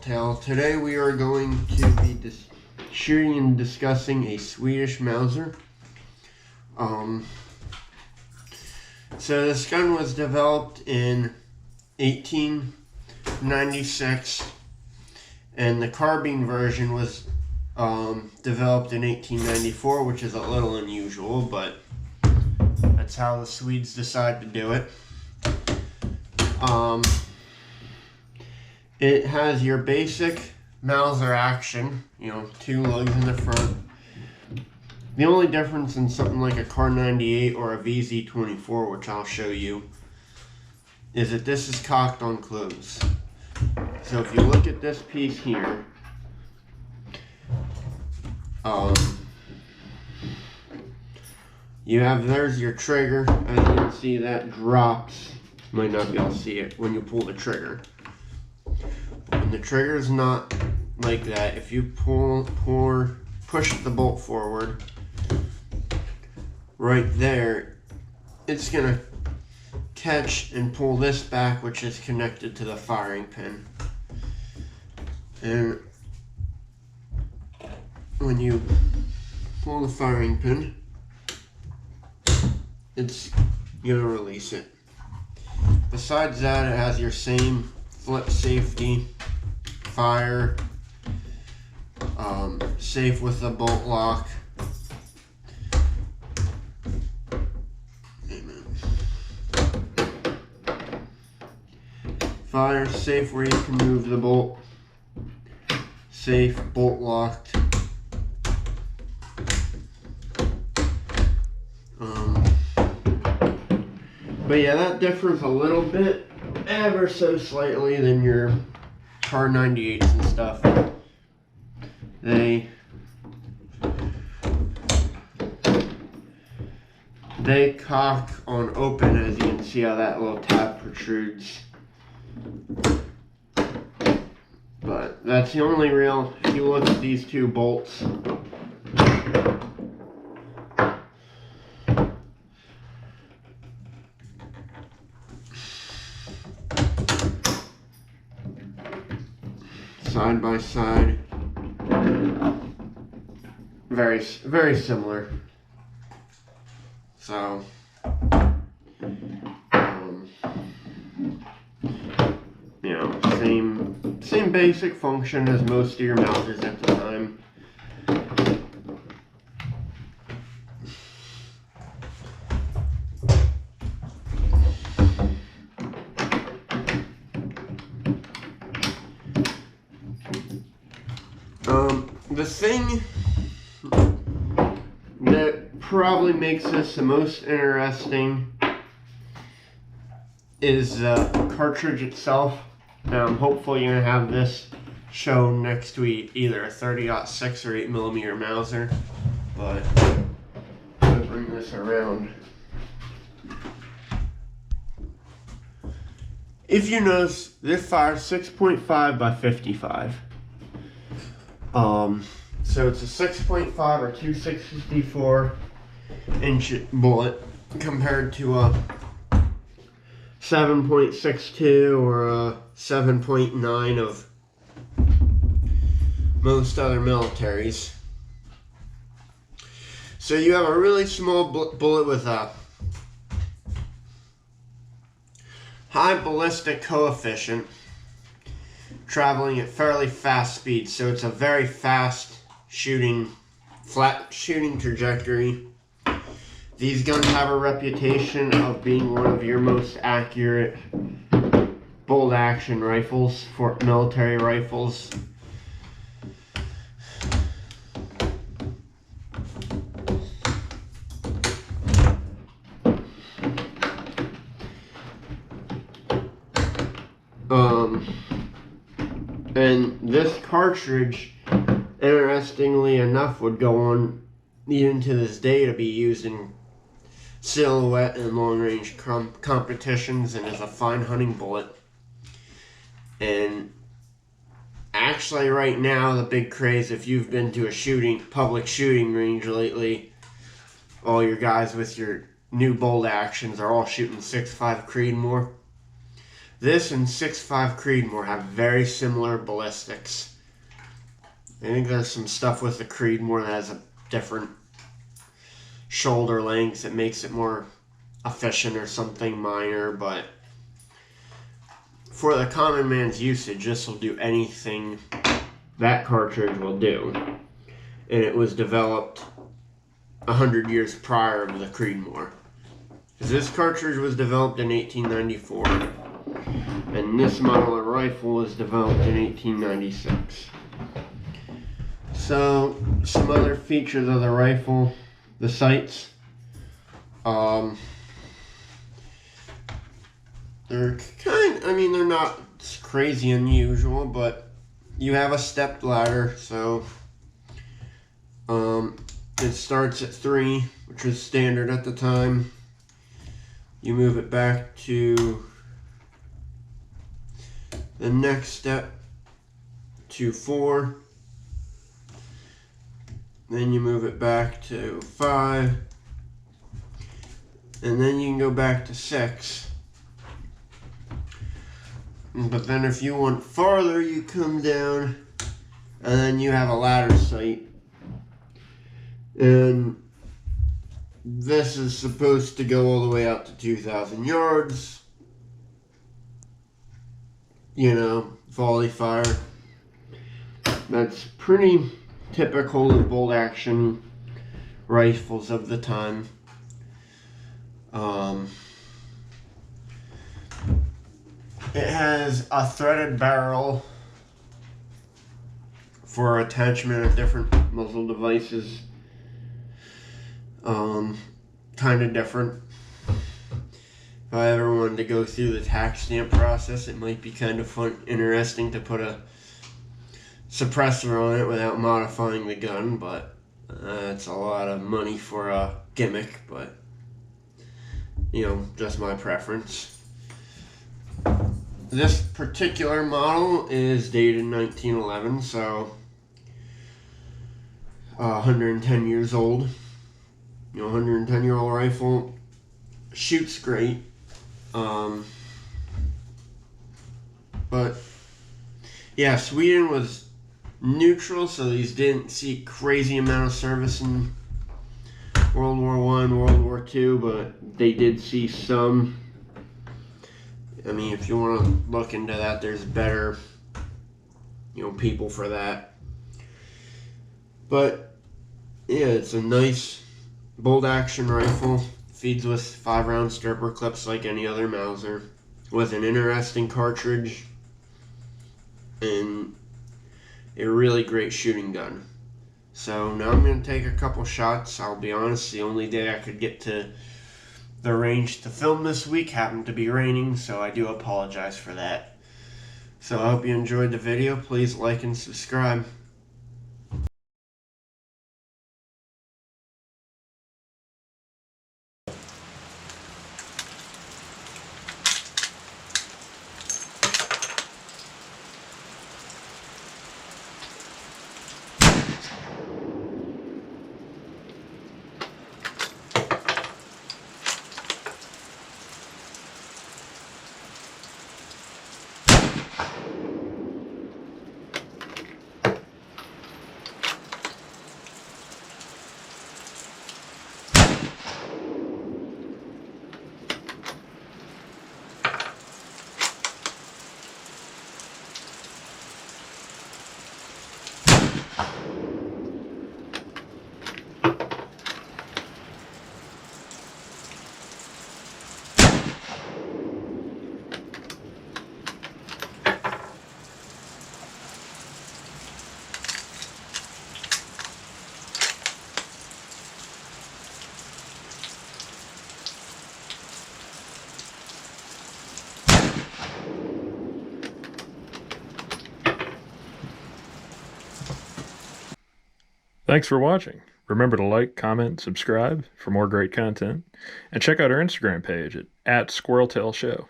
Tale. Today we are going to be shooting and discussing a Swedish Mauser. So this gun was developed in 1896, and the carbine version was developed in 1894, which is a little unusual, but that's how the Swedes decide to do it. It has your basic Mauser action, two lugs in the front. The only difference in something like a Car 98 or a VZ24, which I'll show you, is that this is cocked on close. So if you look at this piece here, there's your trigger. As you can see, that drops. You might not be able to see it when you pull the trigger. When the trigger is not like that, if you push the bolt forward, right there, it's gonna catch and pull this back, which is connected to the firing pin. And when you pull the firing pin, it's gonna release it. Besides that, it has your same flip safety, fire, safe with the bolt lock. Amen. Fire, safe where you can move the bolt, safe, bolt locked. But yeah, that differs a little bit, ever so slightly, than your Car 98s and stuff. They cock on open, as you can see how that little tab protrudes. But that's the only real, if you look at these two bolts, side by side, very similar. So, same basic function as most of your Mausers at the time. The thing that probably makes this the most interesting is the cartridge itself. Hopefully you're going to have this shown next week, either a 30-06 or 8mm Mauser. But I'm going to bring this around. If you notice, this fires 6.5 by 55. So it's a 6.5 or 264 inch bullet compared to a 7.62 or a 7.9 of most other militaries. So you have a really small bullet with a high ballistic coefficient, traveling at fairly fast speeds, so it's a very fast flat shooting trajectory. These guns have a reputation of being one of your most accurate bolt action rifles, for military rifles. And this cartridge, interestingly enough, would go on even to this day to be used in silhouette and long-range competitions, and is a fine hunting bullet. And actually right now, the big craze, if you've been to a public shooting range lately, all your guys with your new bolt actions are all shooting 6.5 Creedmoor. This and 6.5 Creedmoor have very similar ballistics. I think there's some stuff with the Creedmoor that has a different shoulder length that makes it more efficient or something minor, but for the common man's usage, this will do anything that cartridge will do. And it was developed 100 years prior to the Creedmoor. This cartridge was developed in 1894, and this model of rifle was developed in 1896. So, some other features of the rifle: the sights. They're they're not crazy unusual, but you have a stepped ladder, so it starts at 3, which was standard at the time. You move it back to the next step to 4. Then you move it back to 5. And then you can go back to 6. But then if you want farther, you come down and then you have a ladder sight. And this is supposed to go all the way out to 2,000 yards. You know, volley fire. That's pretty typical of bolt action rifles of the time. It has a threaded barrel for attachment of different muzzle devices. Kind of different. If I ever wanted to go through the tax stamp process, it might be kind of fun, interesting to put a suppressor on it without modifying the gun, but it's a lot of money for a gimmick, but you know, just my preference. This particular model is dated 1911, so 110 years old. You know, 110-year-old rifle, shoots great, but yeah, Sweden was neutral, so these didn't see crazy amount of service in World War I, World War II, but they did see some. I mean, if you want to look into that, there's better, you know, people for that. But yeah, it's a nice bolt action rifle. Feeds with 5-round stripper clips like any other Mauser, with an interesting cartridge and a really great shooting gun. So now I'm going to take a couple shots. I'll be honest, the only day I could get to the range to film this week happened to be raining, so I do apologize for that. So I hope you enjoyed the video. Please like and subscribe. Thanks for watching. Remember to like, comment, subscribe for more great content, and check out our Instagram page at @SquirrelTailShow.